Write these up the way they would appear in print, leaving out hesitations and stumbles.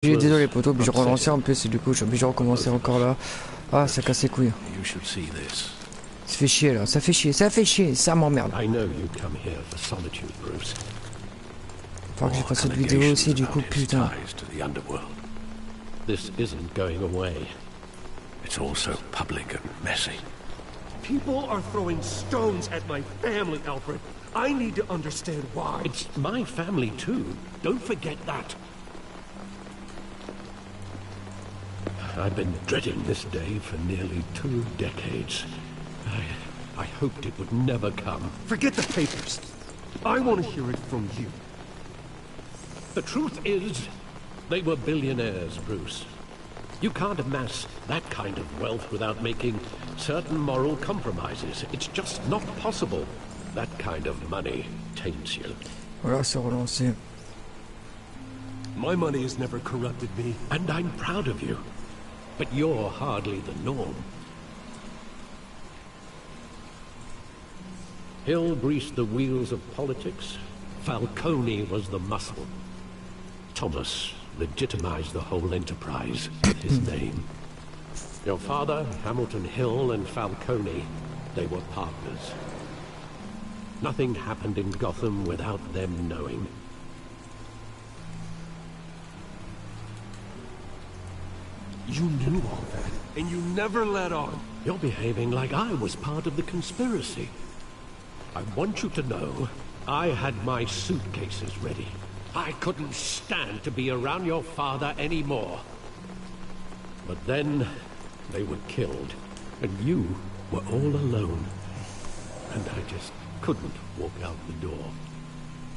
Désolé poto, puis je relançais en plus et du coup je suis obligé de recommencer encore là. Ah, ça casse les couilles. Ça fait chier là, ça fait chier, ça m'emmerde. Faut que j'ai fait cette vidéo aussi du coup, putain. This isn't going away. It's all so public and messy. People are throwing stones at my family, Alfred. I need to understand why. It's my family too. Don't forget that. I've been dreading this day for nearly 2 decades. I hoped it would never come. Forget the papers. I want to hear it from you. The truth is, they were billionaires, Bruce. You can't amass that kind of wealth without making certain moral compromises. It's just not possible. That kind of money taints you. Voilà, c'est relancé. My money has never corrupted me. And I'm proud of you. But you're hardly the norm. Hill greased the wheels of politics. Falcone was the muscle. Thomas legitimized the whole enterprise with his name. Your father, Hamilton Hill, and Falcone, they were partners. Nothing happened in Gotham without them knowing. You knew all that, and you never let on. You're behaving like I was part of the conspiracy. I want you to know, I had my suitcases ready. I couldn't stand to be around your father anymore. But then, they were killed, and you were all alone. And I just couldn't walk out the door.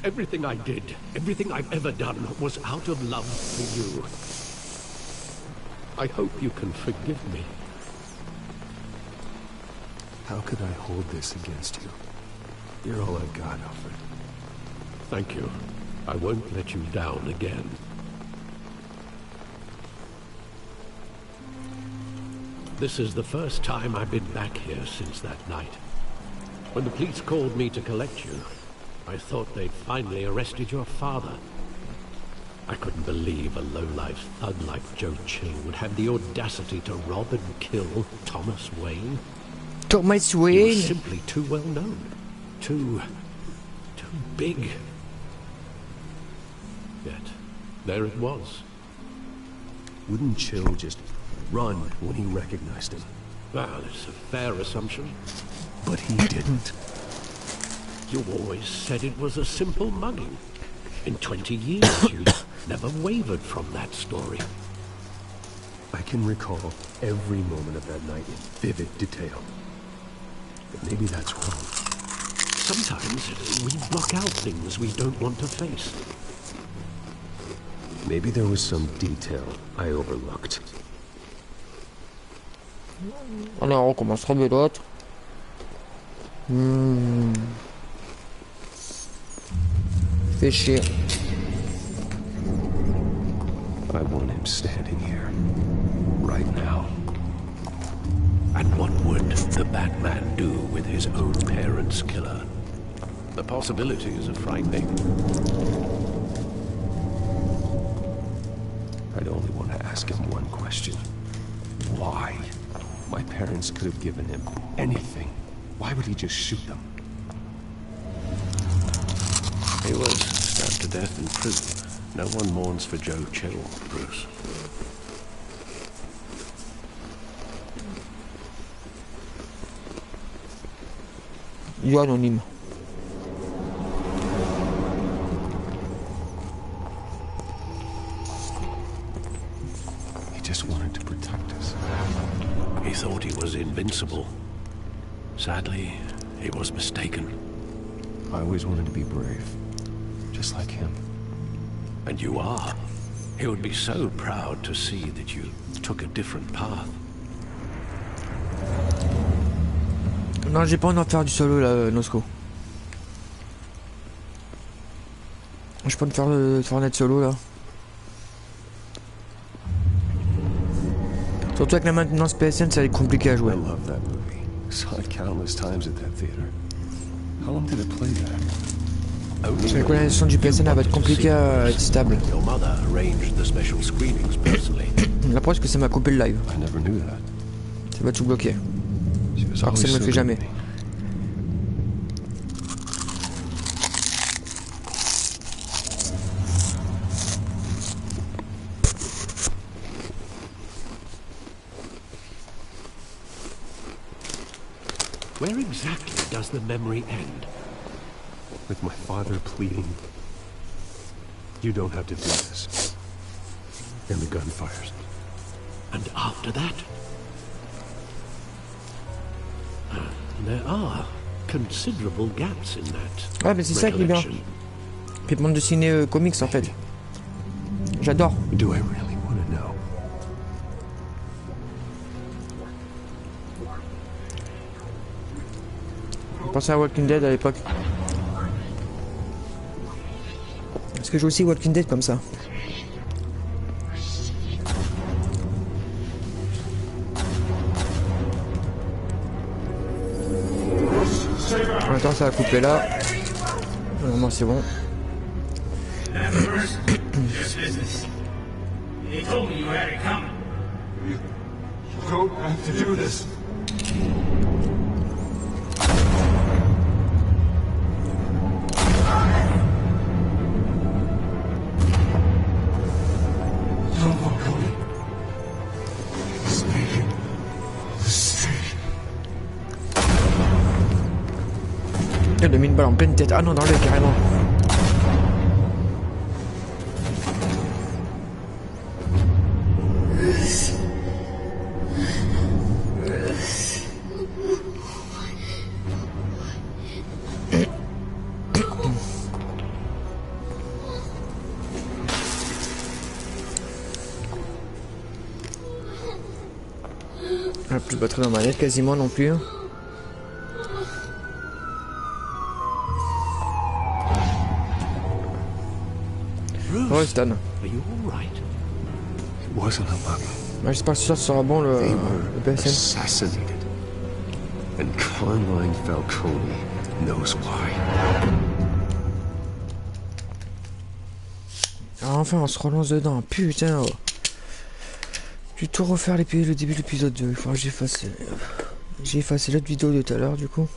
Everything I did, everything I've ever done, was out of love for you. I hope you can forgive me. How could I hold this against you? You're all I've got, Alfred. Thank you. I won't let you down again. This is the first time I've been back here since that night. When the police called me to collect you, I thought they'd finally arrested your father. I couldn't believe a low-life thug like Joe Chill would have the audacity to rob and kill Thomas Wayne. Thomas He Wayne? was simply too well known. Too big. Yet, there it was. Wouldn't Chill just run when he recognized him? Well, it's a fair assumption. But he didn't. You always said it was a simple mugging. In 20 years, you never wavered from that story. I can recall every moment of that night in vivid detail. But maybe that's wrong. Sometimes we block out things we don't want to face. Maybe there was some detail I overlooked. Allez, on recommence, rebelote. Fais chier. I want him standing here, right now. And what would the Batman do with his own parents' killer? The possibilities are frightening. I'd only want to ask him one question. Why? My parents could have given him anything. Why would he just shoot them? He was stabbed to death in prison. No one mourns for Joe Chill, Bruce. Du anonyme. He just wanted to protect us. He thought he was invincible. Sadly, he was mistaken. I always wanted to be brave, just like him. And you are. He would be so proud to see that you took a different path. Non, j'ai pas envie d'en faire du solo là, Nosco. J'ai pas envie de faire net solo là. Surtout avec la maintenance PSN, ça va être compliqué à jouer. I love that movie. Saw it countless times at that theater. How long did it play there? La connexion du PSN elle va être compliquée à être stable. La preuve que ça m'a coupé le live. Ça va tout bloquer. Alors que ça ne me le fait jamais. Where exactly does the memory end? With my father pleading, you don't have to do this. And the gun fires. And after that? There are considerable gaps in that. Ouais, mais c'est ça qui est bien. Puis bande dessinée comics en fait. J'adore. Do I really want to know? Je pensais à Walking Dead à l'époque. Parce que je joue aussi Walking Dead comme ça. Attends, ça va couper là. Normalement c'est bon. Il a mis une balle en pleine tête. Ah non, dans l'œil carrément. Ah, plus de batterie dans ma manette quasiment non plus. Ouais, Stan. J'espère que ce sera bon le PSN. Assassinated. And Carmine Falcone knows why. Ah, enfin, on se relance dedans. Putain. Oh. Je vais tout refaire le début de l'épisode 2. Il faudra que j'efface. J'ai effacé l'autre vidéo de tout à l'heure, du coup.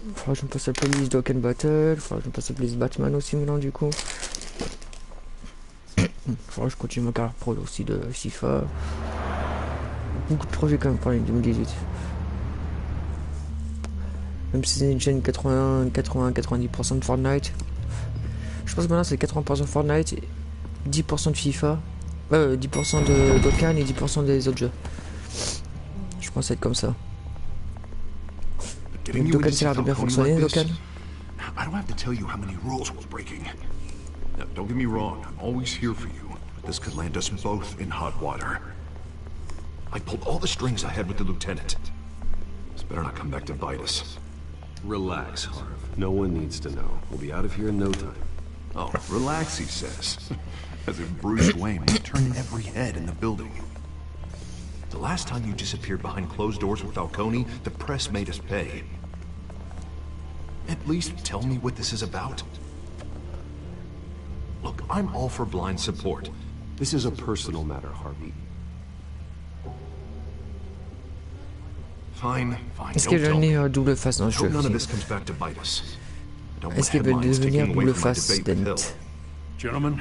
Il faudra que je me passe la playlist Dock and Battle. Il faudra que je me passe la playlist Batman aussi maintenant, du coup. Il faudra que je continue ma carrière pro aussi de FIFA. Beaucoup de projets quand même pour l'année 2018. Même si c'est une chaîne 90% de Fortnite. Je pense que maintenant c'est 80% de Fortnite, 10% de FIFA, 10% de Dokkan et 10% des autres jeux. Je pense être comme ça. Dokkan ça a l'air de bien fonctionner, Dokkan. I don't have to tell you how many rules we're breaking. Now, don't get me wrong, I'm always here for you, but this could land us both in hot water. I pulled all the strings I had with the lieutenant. This better not come back to bite us. Relax, Harv. No one needs to know. We'll be out of here in no time. Oh, relax, he says. As if Bruce Wayne would turn every head in the building. The last time you disappeared behind closed doors with Falcone, the press made us pay. At least tell me what this is about. Look, I'm all for blind support. This is a personal matter, Harvey. Fine, fine. Est-ce qu'elle va devenir double face dans le jeu? Est-ce qu'elle va devenir double face, Dent? Gentlemen,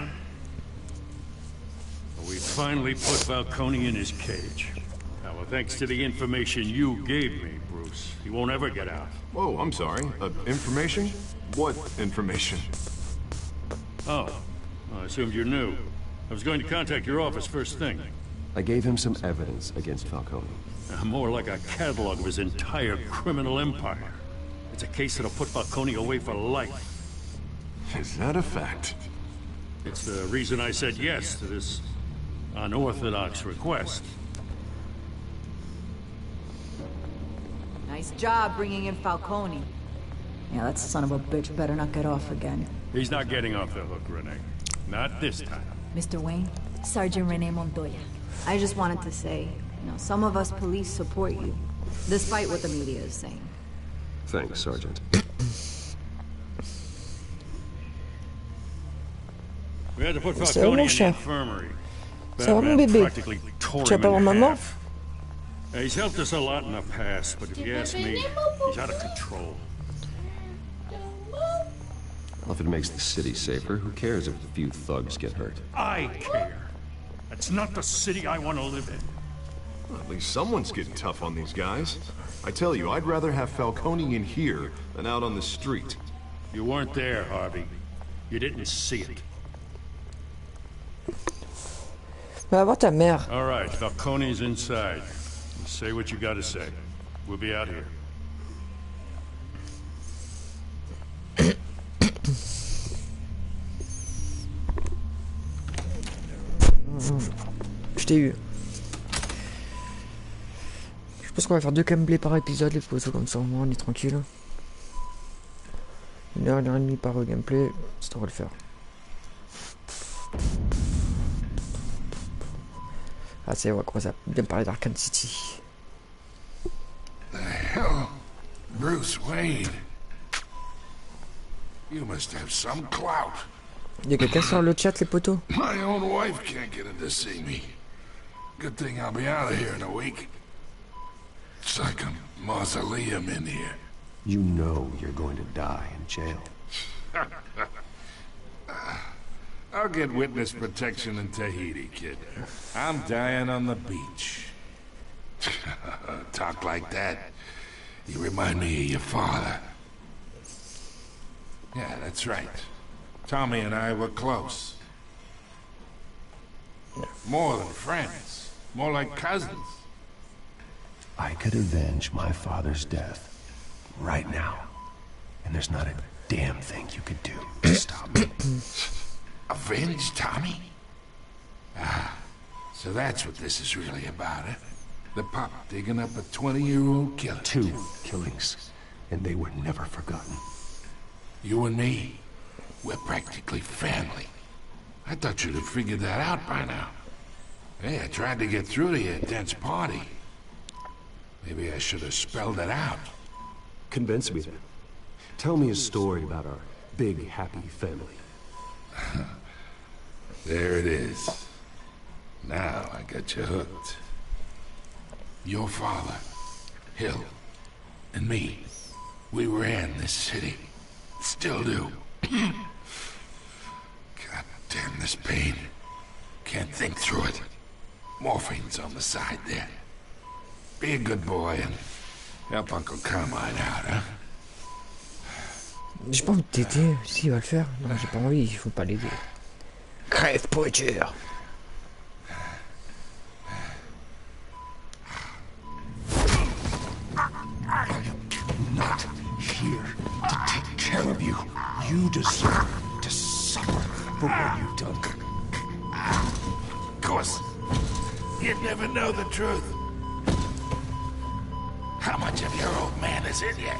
we finally put Falcone in his cage. Now, thanks to the information you gave me, Bruce, he won't ever get out. Whoa, I'm sorry. Information? What information? Oh, I assumed you knew. I was going to contact your office first thing. I gave him some evidence against Falcone. More like a catalog of his entire criminal empire. It's a case that'll put Falcone away for life. Is that a fact? It's the reason I said yes to this unorthodox request. Nice job bringing in Falcone. Yeah, that son of a bitch better not get off again. He's not getting off the hook, Renee. Not this time. Mr. Wayne, Sergeant Renee Montoya. I just wanted to say, you know, some of us police support you, despite what the media is saying. Thanks, Sergeant. We had to put C'est Falcone mon in the chat. infirmary. C'est mon Batman bébé. practically tore Tu vas him pas voir in maman? half. He's helped us a lot in the past, but if you ask me, he's out of control. Well, if it makes the city safer, who cares if a few thugs get hurt? I care. That's not the city I want to live in. Well, at least someone's getting tough on these guys. I tell you, I'd rather have Falcone in here than out on the street. You weren't there, Harvey. You didn't see it. Va voir ta mère. All right, Falcone's inside. You say what you gotta say. We'll be out here. Je t'ai eu. Je pense qu'on va faire 2 gameplays par épisode, les potos, comme ça au moins on est tranquille. 1 heure et demie par gameplay, ça devrait le faire. Ah c'est vrai, on va commencer à bien parler d'Arkham City. The hell? Bruce Wayne? You must have some clout. Y'a quelqu'un sur le chat, les potos? My own wife can't get in to see me. Good thing I'll be out of here in a week. It's like a mausoleum in here. You know you're going to die in jail. I'll get witness protection in Tahiti, kid. I'm dying on the beach. Talk like that. You remind me of your father. Yeah, that's right. Tommy and I were close. More than friends. More like cousins. I could avenge my father's death right now. And there's not a damn thing you could do to stop me. Avenge Tommy? Ah, so that's what this is really about, eh? The pup digging up a 20-year-old killer. 2 killings, and they were never forgotten. You and me, we're practically family. I thought you'd have figured that out by now. Hey, I tried to get through to you at Dent's party. Maybe I should have spelled it out. Convince me then. Tell me a story about our big, happy family. There it is. Now I got you hooked. Your father, Hill, and me, we ran this city. Still do. God damn this pain. Can't think through it. Morphine's on the side there. Be a good boy and help Uncle Carmine out, huh? J'ai pas envie de t'aider. Si, il va le faire. Non, j'ai pas envie, il faut pas l'aider. Crève, Potter. Not here to take care of you. You deserve to suffer for what you've done. Of course, you'd never know the truth. How much of your old man is in you?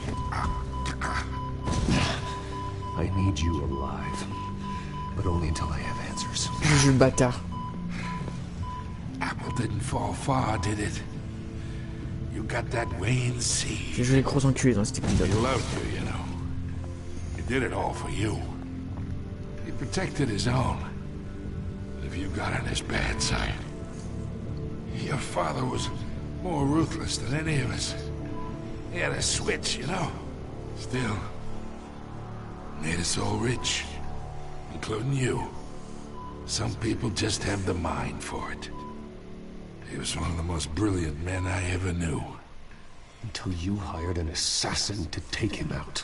I need you alive, but only until I have answers. Je joue le bâtard. Apple didn't fall far, did it? You got that Wayne Je seed. vais jouer les gros enculés dans cet épisode. He loved you, you know. He did it all for you. He protected his own. But if you got on his bad side, your father was more ruthless than any of us. He had a switch, you know. Still, made us all rich, including you. Some people just have the mind for it. He was one of the most brilliant men I ever knew. Until you hired an assassin to take him out.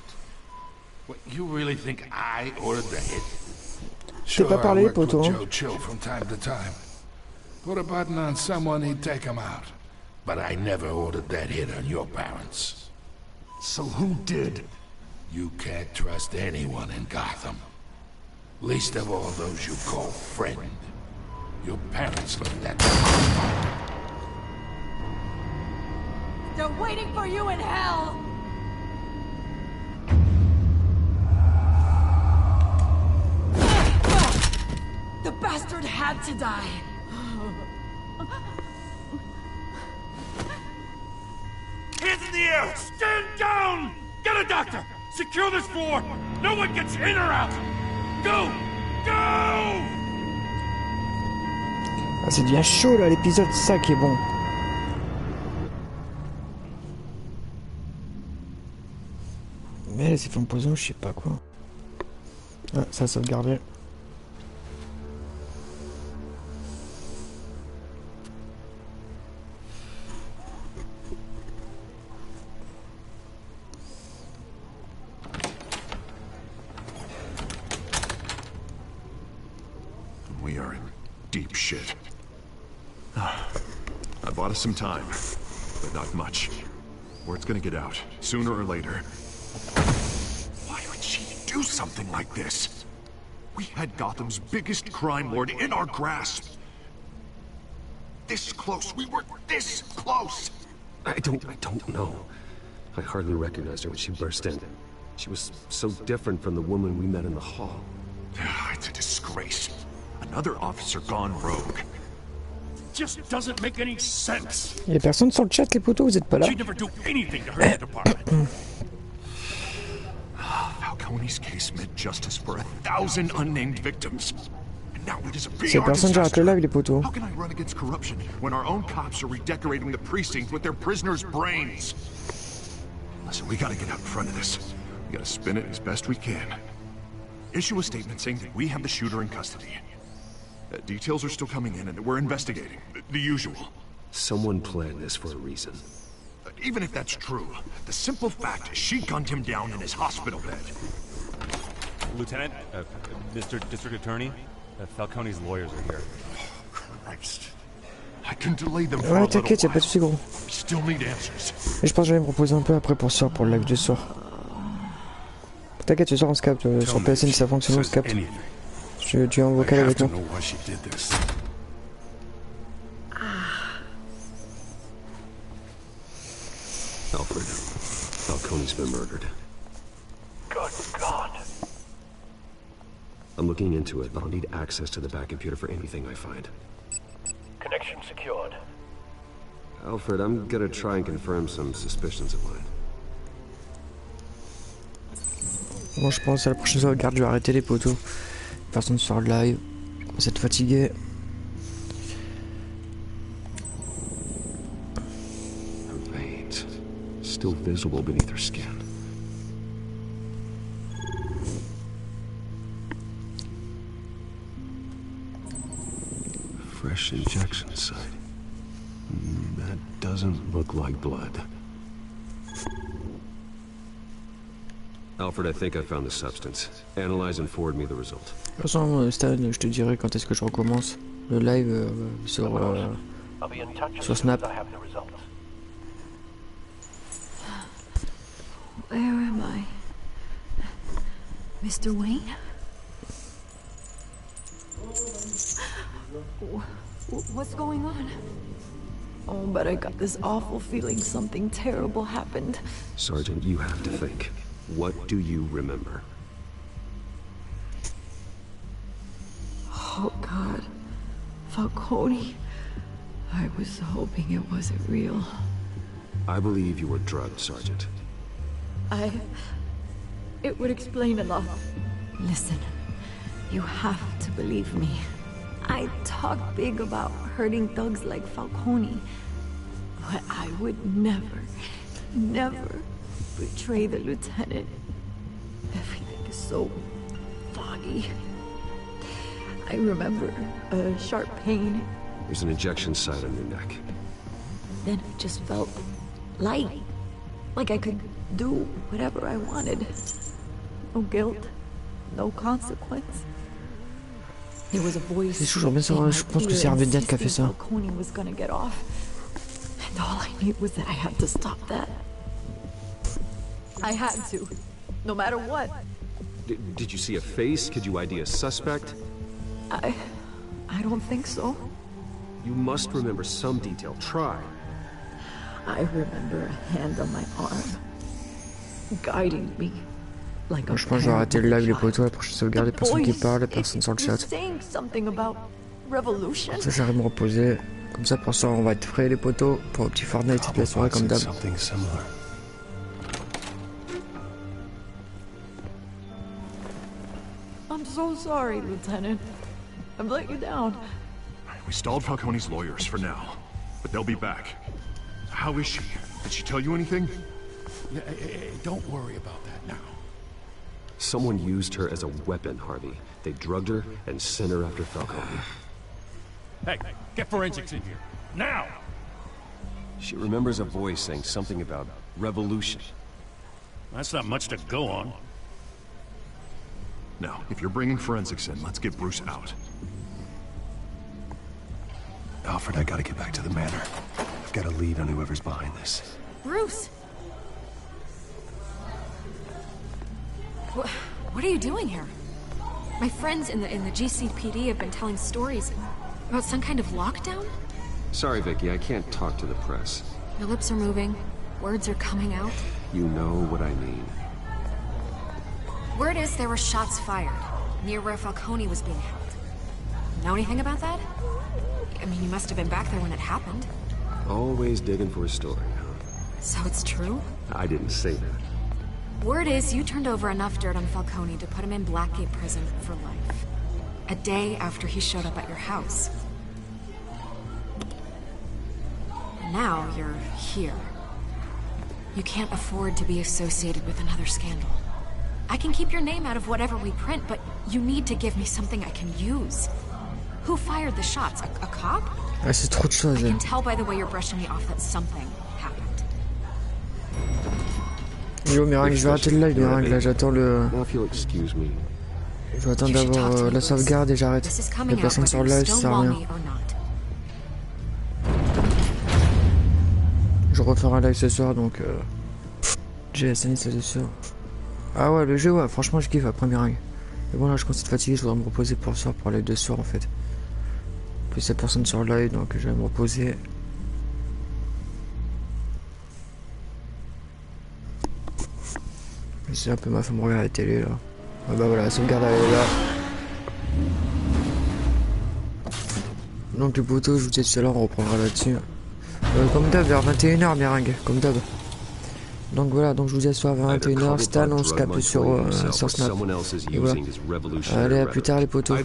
What, you really think I ordered the hit? T'as pas I parlé, worked with poto, hein? Joe Chill from time to time. Put a button on someone, he'd take him out. But I never ordered that hit on your parents. So who did? You can't trust anyone in Gotham. Least of all those you call friend. Your parents left that. They're waiting for you in hell! The bastard had to die. Hands in the air! Stand down! Get a doctor! Secure this floor! No one gets in or out! Go! Go! Ah, ça devient chaud là l'épisode, c'est ça qui est bon. Mais elle s'est fait empoisonner, je sais pas quoi. Ah, ça a sauvegardé. We are in deep shit. I bought us some time, but not much. Word's gonna get out, sooner or later. Why would she do something like this? We had Gotham's biggest crime lord in our grasp. This close, we were this close! I don't know. I hardly recognized her when she burst in. She was so different from the woman we met in the hall. It's a disgrace. Another officer gone rogue. Just doesn't make any sense. Y'a personne sur le chat, les potos, vous êtes pas là? She'd never do anything to hurt the department. Falcone's case meant justice for 1,000 unnamed victims. And now we disappear. C'est personne qui rate le live, les potos. How can I run against corruption when our own cops are redecorating the precinct with their prisoners' brains? Listen, we gotta get out in front of this. We gotta spin it as best we can. Issue a statement saying that we have the shooter in custody. Details are still coming in and we're investigating. The usual. Someone planned this for a reason. Even if that's true, the simple fact is she gunned him down in his hospital bed. Lieutenant, Mr. District Attorney, Falcone's lawyers are here. Christ. I can delay them for a Ouais, little t'inquiète, y'a pas de soucis, gros. while. We still need answers. Et je pense que j'allais me reposer un peu après pour ce soir, pour le live de ce soir. T'inquiète, ce soir on se capte. Sur PSN, si ça fonctionne, on se capte. Tu es en vocal avec moi. Alfred, Falcone's been murdered. Good God. I'm looking into it, but I'll need access to the back computer for anything I find. Connection secured. Alfred, I'm gonna try and confirm some suspicions of mine. Bon, je pense à la prochaine sauvegarde, je vais arrêter les potos. Personne sur le live. Vous êtes fatigués. Her veins, still visible beneath her skin. Fresh injection site. That doesn't look like blood. Alfred, I think I found the substance. Analyze and forward me the result. De toute façon, Stan, je te dirai quand est-ce que je recommence le live sur Snap. Where am I? Mr. Wayne? What's going on? Oh, but I got this awful feeling something terrible happened. Sergeant, you have to think. What do you remember? Oh, God. Falcone. I was hoping it wasn't real. I believe you were drugged, Sergeant. It would explain a lot. Listen, you have to believe me. I talk big about hurting thugs like Falcone, but I would never betray the lieutenant. Everything is so foggy. I remember a sharp pain. There's an injection site on your neck. Then I just felt light. Like I could do whatever I wanted. No guilt, no consequence. There was a voice. C'est toujours bien savoir, je pense que c'est Harvey Dent qui a fait ça. Falcone was gonna get off. And all I knew was that I had to stop that. I had to, no matter what. Did you see a face? Could you ID a suspect? I don't think so. You must remember some detail. Try. I remember a hand on my arm, guiding me. Like Bon, je pense que je vais arrêter le live, les potos, la prochaine sauvegarde, les personnes qui parlent, les personnes sur le chat. Ça, j'arrive à me reposer. Comme ça, pour ça, on va être frais, les potos, pour un petit Fortnite toute la soirée, comme d'hab. I'm so sorry, Lieutenant. I've let you down. We stalled Falcone's lawyers for now, but they'll be back. How is she? Did she tell you anything? Don't worry about that now. Someone used her as a weapon, Harvey. They drugged her and sent her after Falcone. Hey, get forensics in here. Now! She remembers a voice saying something about revolution. That's not much to go on. Now, if you're bringing forensics in, let's get Bruce out. Alfred, I gotta get back to the manor. I've got a lead on whoever's behind this. Bruce! What are you doing here? My friends in the GCPD have been telling stories about some kind of lockdown? Sorry, Vicky, I can't talk to the press. Your lips are moving. Words are coming out. You know what I mean. Word is there were shots fired near where Falcone was being held. Know anything about that? I mean, you must have been back there when it happened. Always digging for a story, huh? So it's true? I didn't say that. Word is you turned over enough dirt on Falcone to put him in Blackgate Prison for life. A day after he showed up at your house. And now you're here. You can't afford to be associated with another scandal. I can keep your name out of whatever we print, but you need to give me something I can use. Who fired the shots? A cop? Ah, c'est trop de choses. I can tell by the way you're brushing me off that something happened. Yo, Meringue, je vais arrêter le live, Meringue, là, j'attends le... Now, if you'll excuse me. Je vais attendre d'avoir la sauvegarde et j'arrête. Les personnes sur le live, ça sert à rien. Je referai un live ce soir, donc... GSN, c'est sûr. Ah ouais, le jeu, ouais, franchement, je kiffe après Meringue. Mais bon, là, je commence à être fatigué, je voudrais me reposer pour ce soir, pour les 2 soirs, en fait. Plus il y a personne sur le live, donc je vais me reposer. C'est un peu ma femme regarde la télé, là. Ah bah voilà, la sauvegarde, elle est là. Donc les potos, je vous disais tout à l'heure, on reprendra là-dessus. Comme d'hab, vers 21h, Meringue, comme d'hab. Donc voilà, donc je vous dis à ce soir vers 21h, Stan, on se capte sur Snap. Et voilà. Allez, à plus tard les potos.